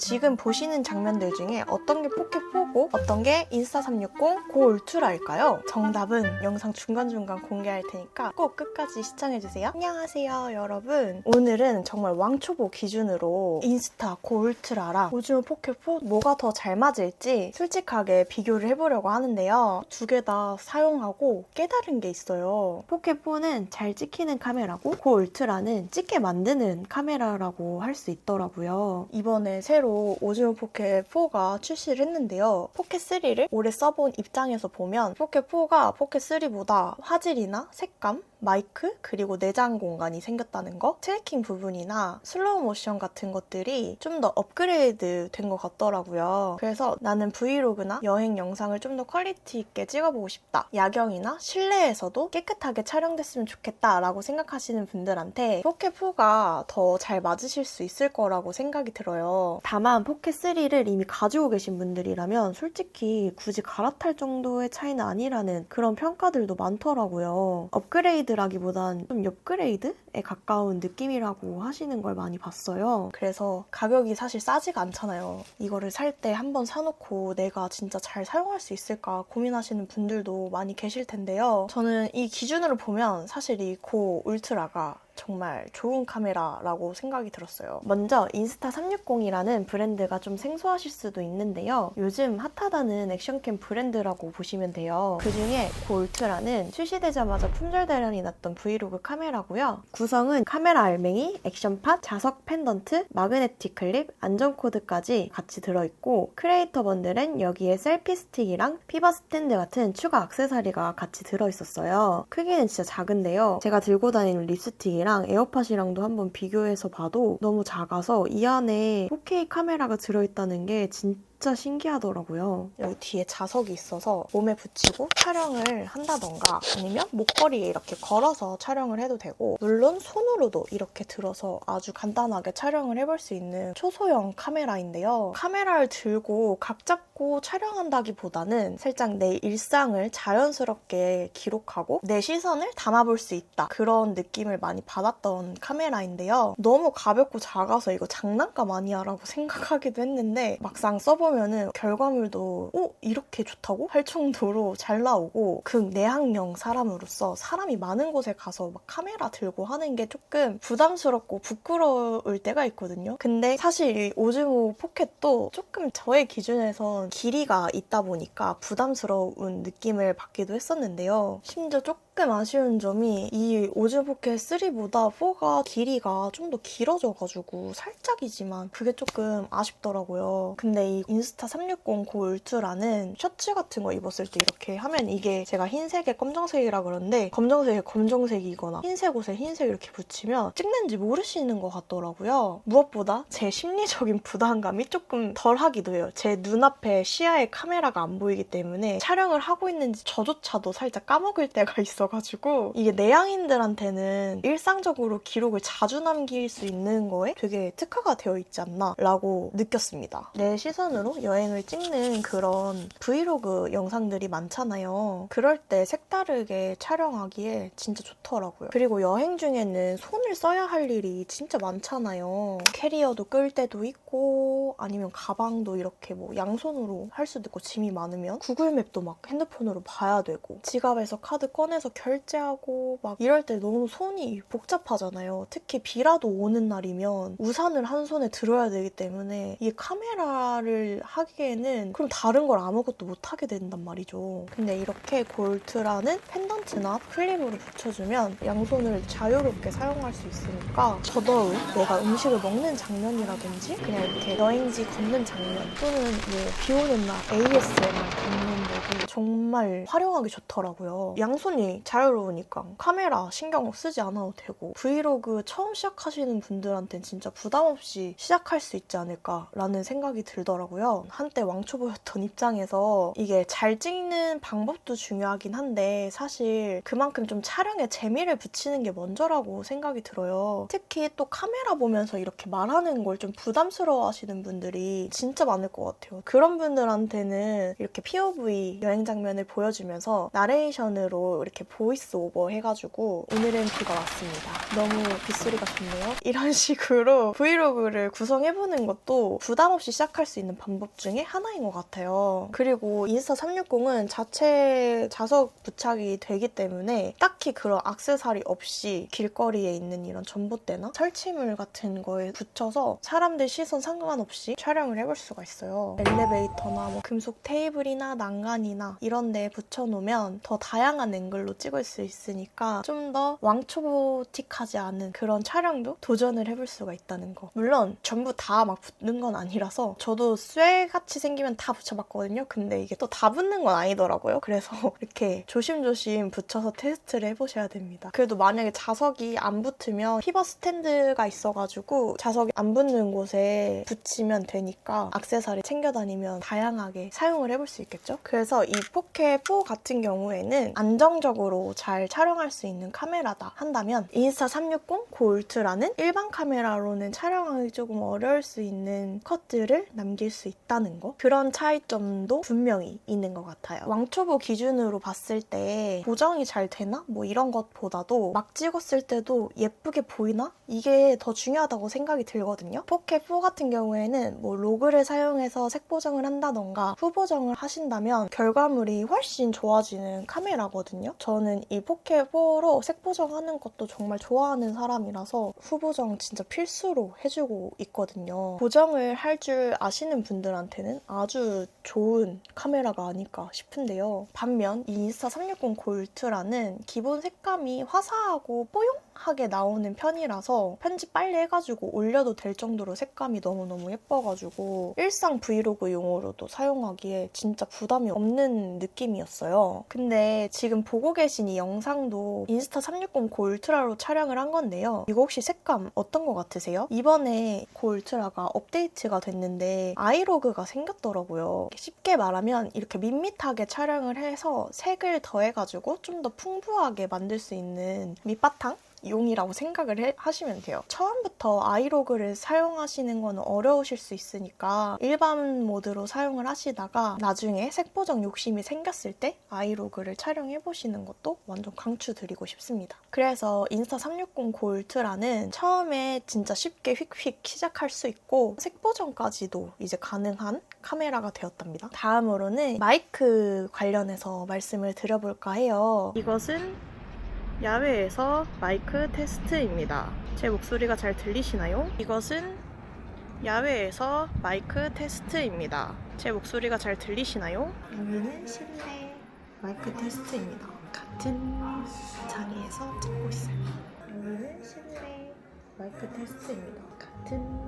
지금 보시는 장면들 중에 어떤 게 포켓4고 어떤 게 인스타360 고 울트라일까요? 정답은 영상 중간중간 공개할 테니까 꼭 끝까지 시청해주세요. 안녕하세요 여러분. 오늘은 정말 왕초보 기준으로 인스타 고 울트라랑 오즈모 포켓4 뭐가 더 잘 맞을지 솔직하게 비교를 해보려고 하는데요. 두 개 다 사용하고 깨달은 게 있어요. 포켓4는 잘 찍히는 카메라고 고 울트라는 찍게 만드는 카메라라고 할 수 있더라고요. 이번에 새로 오즈모 포켓4가 출시를 했는데요. 포켓3를 올해 써본 입장에서 보면 포켓4가 포켓3보다 화질이나 색감, 마이크, 그리고 내장 공간이 생겼다는 거, 트래킹 부분이나 슬로우 모션 같은 것들이 좀 더 업그레이드 된 것 같더라고요. 그래서 나는 브이로그나 여행 영상을 좀 더 퀄리티 있게 찍어보고 싶다. 야경이나 실내에서도 깨끗하게 촬영됐으면 좋겠다라고 생각하시는 분들한테 포켓4가 더 잘 맞으실 수 있을 거라고 생각이 들어요. 다만 포켓3를 이미 가지고 계신 분들이라면 솔직히 굳이 갈아탈 정도의 차이는 아니라는 그런 평가들도 많더라고요. 업그레이드라기보단 좀 업그레이드에 가까운 느낌이라고 하시는 걸 많이 봤어요. 그래서 가격이 사실 싸지가 않잖아요. 이거를 살 때 한번 사놓고 내가 진짜 잘 사용할 수 있을까 고민하시는 분들도 많이 계실 텐데요. 저는 이 기준으로 보면 사실 이 고 울트라가 정말 좋은 카메라라고 생각이 들었어요. 먼저 인스타360이라는 브랜드가 좀 생소하실 수도 있는데요. 요즘 핫하다는 액션캠 브랜드라고 보시면 돼요. 그중에 고 울트라는 출시되자마자 품절대란이 났던 브이로그 카메라고요. 구성은 카메라 알맹이, 액션팟, 자석 펜던트, 마그네틱 클립, 안전코드까지 같이 들어있고 크리에이터 번들엔 여기에 셀피 스틱이랑 피버 스탠드 같은 추가 액세서리가 같이 들어있었어요. 크기는 진짜 작은데요. 제가 들고 다니는 립스틱이랑 에어팟이랑도 한번 비교해서 봐도 너무 작아서 이 안에 4K 카메라가 들어있다는 게 진짜 신기하더라고요. 여기 뒤에 자석이 있어서 몸에 붙이고 촬영을 한다던가 아니면 목걸이에 이렇게 걸어서 촬영을 해도 되고, 물론 손으로도 이렇게 들어서 아주 간단하게 촬영을 해볼 수 있는 초소형 카메라인데요. 카메라를 들고 각 잡고 촬영한다기보다는 살짝 내 일상을 자연스럽게 기록하고 내 시선을 담아볼 수 있다, 그런 느낌을 많이 받았던 카메라인데요. 너무 가볍고 작아서 이거 장난감 아니야 라고 생각하기도 했는데 막상 써보면은 결과물도 이렇게 좋다고? 할 정도로 잘 나오고, 극내향형 사람으로서 사람이 많은 곳에 가서 막 카메라 들고 하는 게 조금 부담스럽고 부끄러울 때가 있거든요. 근데 사실 이 오즈모 포켓도 조금 저의 기준에선 길이가 있다 보니까 부담스러운 느낌을 받기도 했었는데요. 심지어 조금 아쉬운 점이 이 오즈모 포켓 3보다 4가 길이가 좀 더 길어져가지고 살짝이지만 그게 조금 아쉽더라고요. 근데 이 인스타 360 고 울트라는 셔츠 같은 거 입었을 때 이렇게 하면, 이게 제가 흰색에 검정색이라 그러는데 검정색에 검정색이거나 흰색 옷에 흰색 이렇게 붙이면 찍는지 모르시는 것 같더라고요. 무엇보다 제 심리적인 부담감이 조금 덜 하기도 해요. 제 눈앞에 시야에 카메라가 안 보이기 때문에 촬영을 하고 있는지 저조차도 살짝 까먹을 때가 있어가지고, 이게 내향인들한테는 일상적으로 기록을 자주 남길 수 있는 거에 되게 특화가 되어 있지 않나 라고 느꼈습니다. 내 시선으로 여행을 찍는 그런 브이로그 영상들이 많잖아요. 그럴 때 색다르게 촬영하기에 진짜 좋더라고요. 그리고 여행 중에는 손을 써야 할 일이 진짜 많잖아요. 캐리어도 끌 때도 있고 아니면 가방도 이렇게 뭐 양손으로 할 수도 있고, 짐이 많으면 구글맵도 막 핸드폰으로 봐야 되고 지갑에서 카드 꺼내서 결제하고 막 이럴 때 너무 손이 복잡하잖아요. 특히 비라도 오는 날이면 우산을 한 손에 들어야 되기 때문에 이 카메라를 하기에는 그럼 다른 걸 아무것도 못 하게 된단 말이죠. 근데 이렇게 고 울트라는 펜던트나 클립으로 붙여주면 양손을 자유롭게 사용할 수 있으니까 저더운 내가 음식을 먹는 장면이라든지 그냥 이렇게 여행지 걷는 장면 또는 뭐 비 오는 날 ASMR 듣는데도 정말 활용하기 좋더라고요. 양손이 자유로우니까 카메라 신경 쓰지 않아도 되고, 브이로그 처음 시작하시는 분들한테는 진짜 부담 없이 시작할 수 있지 않을까라는 생각이 들더라고요. 있더라고요. 한때 왕초보였던 입장에서 이게 잘 찍는 방법도 중요하긴 한데 사실 그만큼 좀 촬영에 재미를 붙이는 게 먼저라고 생각이 들어요. 특히 또 카메라 보면서 이렇게 말하는 걸 좀 부담스러워 하시는 분들이 진짜 많을 것 같아요. 그런 분들한테는 이렇게 POV 여행 장면을 보여주면서 나레이션으로 이렇게 보이스 오버 해가지고 오늘은 비가 왔습니다. 너무 빗소리가 좋네요. 이런 식으로 브이로그를 구성해보는 것도 부담 없이 시작할 수 있는 방법 중에 하나인 것 같아요. 그리고 인스타 360은 자체 자석 부착이 되기 때문에 딱히 그런 액세서리 없이 길거리에 있는 이런 전봇대나 설치물 같은 거에 붙여서 사람들 시선 상관없이 촬영을 해볼 수가 있어요. 엘리베이터나 뭐 금속 테이블이나 난간이나 이런 데에 붙여놓으면 더 다양한 앵글로 찍을 수 있으니까 좀 더 왕초보틱하지 않은 그런 촬영도 도전을 해볼 수가 있다는 거. 물론 전부 다 막 붙는 건 아니라서 저도 쇠같이 생기면 다 붙여봤거든요. 근데 이게 또 다 붙는 건 아니더라고요. 그래서 이렇게 조심조심 붙여서 테스트를 해보셔야 됩니다. 그래도 만약에 자석이 안 붙으면 피벗 스탠드가 있어가지고 자석이 안 붙는 곳에 붙이면 되니까 액세서리 챙겨 다니면 다양하게 사용을 해볼 수 있겠죠? 그래서 이 포켓4 같은 경우에는 안정적으로 잘 촬영할 수 있는 카메라다 한다면 인스타 360 고 울트라는 일반 카메라로는 촬영하기 조금 어려울 수 있는 컷들을 남길 수 있다는 거. 그런 차이점도 분명히 있는 것 같아요. 왕초보 기준으로 봤을 때 보정이 잘 되나? 뭐 이런 것보다도 막 찍었을 때도 예쁘게 보이나? 이게 더 중요하다고 생각이 들거든요. 포켓4 같은 경우에는 뭐 로그를 사용해서 색 보정을 한다던가 후보정을 하신다면 결과물이 훨씬 좋아지는 카메라거든요. 저는 이 포켓4로 색 보정하는 것도 정말 좋아하는 사람이라서 후보정 진짜 필수로 해주고 있거든요. 보정을 할 줄 아시는 분들한테는 아주 좋은 카메라가 아닐까 싶은데요. 반면 이 인스타 360 고 울트라는 기본 색감이 화사하고 뽀용하게 나오는 편이라서 편집 빨리 해가지고 올려도 될 정도로 색감이 너무너무 예뻐가지고 일상 브이로그 용으로도 사용하기에 진짜 부담이 없는 느낌이었어요. 근데 지금 보고 계신 이 영상도 인스타 360 고 울트라로 촬영을 한 건데요. 이거 혹시 색감 어떤 거 같으세요? 이번에 고 울트라가 업데이트가 됐는데 아이로그가 생겼더라고요. 쉽게 말하면 이렇게 밋밋하게 촬영을 해서 색을 더해가지고 좀 더 풍부하게 만들 수 있는 밑바탕? 용이라고 생각을 하시면 돼요. 처음부터 아이로그를 사용하시는 건 어려우실 수 있으니까 일반 모드로 사용을 하시다가 나중에 색 보정 욕심이 생겼을 때 아이로그를 촬영해보시는 것도 완전 강추드리고 싶습니다. 그래서 인스타 360 고 울트라는 처음에 진짜 쉽게 휙휙 시작할 수 있고 색 보정까지도 이제 가능한 카메라가 되었답니다. 다음으로는 마이크 관련해서 말씀을 드려볼까 해요. 이것은 야외에서 마이크 테스트입니다. 제 목소리가 잘 들리시나요? 이것은 야외에서 마이크 테스트입니다. 제 목소리가 잘 들리시나요? 여기는 실내 마이크 테스트입니다. 같은 자리에서 찍고 있어요. 여기는 실내 마이크 테스트입니다. 같은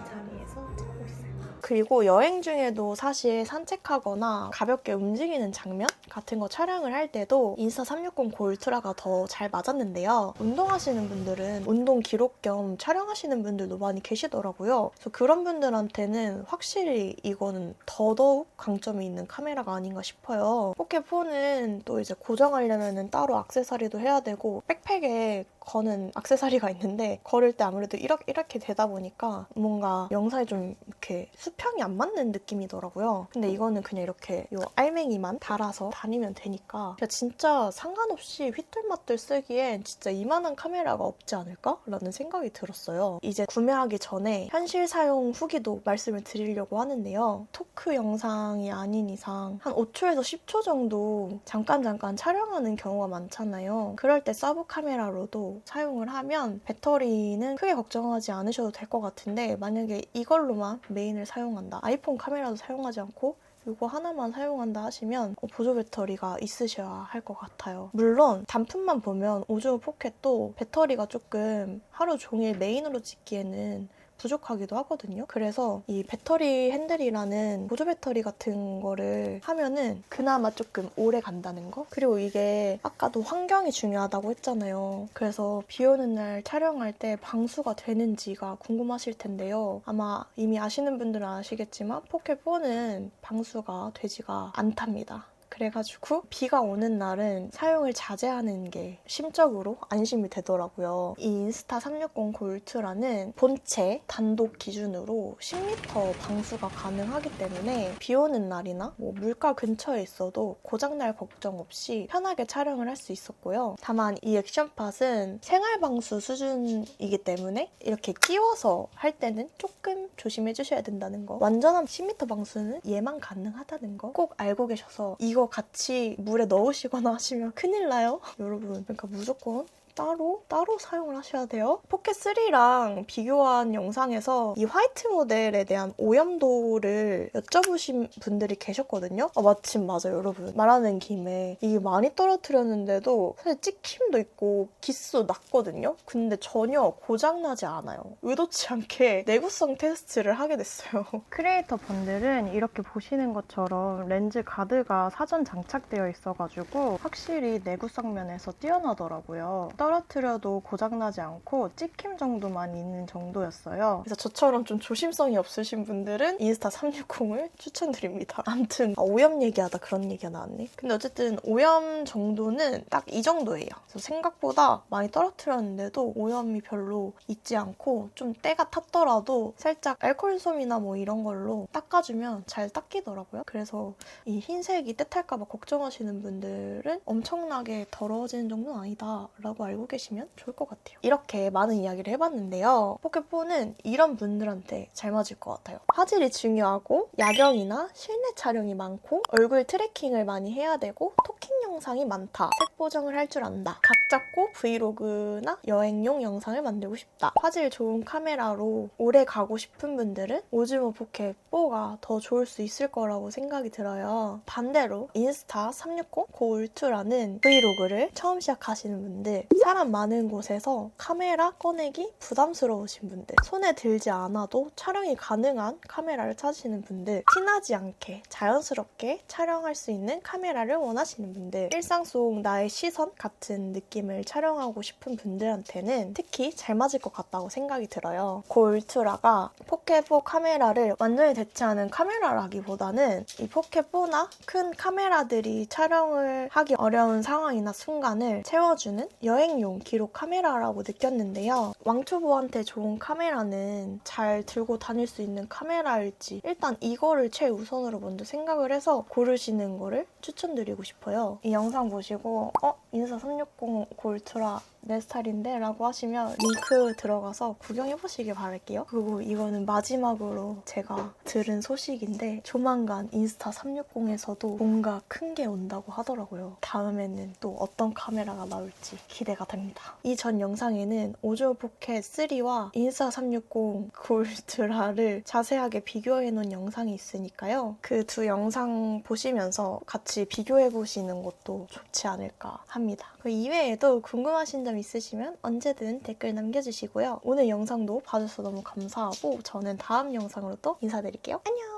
자리에서 찍고 있어요. 그리고 여행 중에도 사실 산책하거나 가볍게 움직이는 장면 같은 거 촬영을 할 때도 인스타 360 고 울트라가 더 잘 맞았는데요. 운동하시는 분들은 운동 기록 겸 촬영하시는 분들도 많이 계시더라고요. 그래서 그런 분들한테는 확실히 이거는 더더욱 강점이 있는 카메라가 아닌가 싶어요. 포켓4는 또 이제 고정하려면 따로 액세서리도 해야 되고 백팩에 거는 액세서리가 있는데 걸을 때 아무래도 이렇게 되다 보니까 뭔가 영상이 좀 이렇게 수평이 안 맞는 느낌이더라고요. 근데 이거는 그냥 이렇게 요 알맹이만 달아서 다니면 되니까 진짜 상관없이 휘뚤마뚤 쓰기엔 진짜 이만한 카메라가 없지 않을까? 라는 생각이 들었어요. 이제 구매하기 전에 현실 사용 후기도 말씀을 드리려고 하는데요. 토크 영상이 아닌 이상 한 5초에서 10초 정도 잠깐 촬영하는 경우가 많잖아요. 그럴 때 서브 카메라로도 사용을 하면 배터리는 크게 걱정하지 않으셔도 될 것 같은데 만약에 이걸로만 메인을 사용한다. 아이폰 카메라도 사용하지 않고 이거 하나만 사용한다 하시면 보조 배터리가 있으셔야 할 것 같아요. 물론 단품만 보면 오즈모 포켓도 배터리가 조금 하루 종일 메인으로 찍기에는 부족하기도 하거든요. 그래서 이 배터리 핸들이라는 보조 배터리 같은 거를 하면은 그나마 조금 오래 간다는 거. 그리고 이게 아까도 환경이 중요하다고 했잖아요. 그래서 비 오는 날 촬영할 때 방수가 되는지가 궁금하실 텐데요. 아마 이미 아시는 분들은 아시겠지만 포켓4는 방수가 되지가 않답니다. 그래가지고 비가 오는 날은 사용을 자제하는 게 심적으로 안심이 되더라고요. 이 인스타 360 골트라는 본체 단독 기준으로 10m 방수가 가능하기 때문에 비 오는 날이나 물가 근처에 있어도 고장날 걱정 없이 편하게 촬영을 할 수 있었고요. 다만 이 액션팟은 생활 방수 수준이기 때문에 이렇게 끼워서 할 때는 조금 조심해 주셔야 된다는 거. 완전한 10m 방수는 얘만 가능하다는 거 꼭 알고 계셔서 이거 같이 물에 넣으시거나 하시면 큰일 나요. 여러분, 그러니까 무조건 따로 사용을 하셔야 돼요. 포켓3랑 비교한 영상에서 이 화이트 모델에 대한 오염도를 여쭤보신 분들이 계셨거든요. 마침 맞아요, 여러분. 말하는 김에 이게 많이 떨어뜨렸는데도 사실 찍힘도 있고 기스도 났거든요. 근데 전혀 고장나지 않아요. 의도치 않게 내구성 테스트를 하게 됐어요. 크리에이터 분들은 이렇게 보시는 것처럼 렌즈 가드가 사전 장착되어 있어가지고 확실히 내구성 면에서 뛰어나더라고요. 떨어뜨려도 고장나지 않고 찍힘 정도만 있는 정도였어요. 그래서 저처럼 좀 조심성이 없으신 분들은 인스타 360을 추천드립니다. 아무튼 오염 얘기하다 그런 얘기가 나왔네. 근데 어쨌든 오염 정도는 딱 이 정도예요. 그래서 생각보다 많이 떨어뜨렸는데도 오염이 별로 있지 않고 좀 때가 탔더라도 살짝 알코올 솜이나 이런 걸로 닦아주면 잘 닦이더라고요. 그래서 이 흰색이 때탈까 봐 걱정하시는 분들은 엄청나게 더러워지는 정도는 아니다 라고 알고 계시면 좋을 것 같아요. 이렇게 많은 이야기를 해봤는데요. 포켓4는 이런 분들한테 잘 맞을 것 같아요. 화질이 중요하고 야경이나 실내 촬영이 많고 얼굴 트래킹을 많이 해야 되고 토킹 영상이 많다. 색 보정을 할 줄 안다. 각 잡고 브이로그나 여행용 영상을 만들고 싶다. 화질 좋은 카메라로 오래 가고 싶은 분들은 오즈모 포켓4가 더 좋을 수 있을 거라고 생각이 들어요. 반대로 인스타 360 고 울트라는 브이로그를 처음 시작하시는 분들, 사람 많은 곳에서 카메라 꺼내기 부담스러우신 분들, 손에 들지 않아도 촬영이 가능한 카메라를 찾으시는 분들, 티나지 않게 자연스럽게 촬영할 수 있는 카메라를 원하시는 분들, 일상 속 나의 시선 같은 느낌을 촬영하고 싶은 분들한테는 특히 잘 맞을 것 같다고 생각이 들어요. 고 울트라가 포켓4 카메라를 완전히 대체하는 카메라라기보다는 이 포켓4나 큰 카메라들이 촬영을 하기 어려운 상황이나 순간을 채워주는 여행용 기록 카메라라고 느꼈는데요. 왕초보한테 좋은 카메라는 잘 들고 다닐 수 있는 카메라일지 일단 이거를 최우선으로 먼저 생각을 해서 고르시는 거를 추천드리고 싶어요. 이 영상 보시고 인스타 360 고 울트라 내 스타일인데? 라고 하시면 링크 들어가서 구경해보시길 바랄게요. 그리고 이거는 마지막으로 제가 들은 소식인데 조만간 인스타 360에서도 뭔가 큰 게 온다고 하더라고요. 다음에는 또 어떤 카메라가 나올지 기대가 됩니다. 이 전 영상에는 오즈모 포켓 3와 인스타 360 골드라를 자세하게 비교해놓은 영상이 있으니까요. 그 두 영상 보시면서 같이 비교해보시는 것도 좋지 않을까 합니다. 그 이외에도 궁금하신 점 있으시면 언제든 댓글 남겨주시고요. 오늘 영상도 봐주셔서 너무 감사하고 저는 다음 영상으로 또 인사드릴게요. 안녕!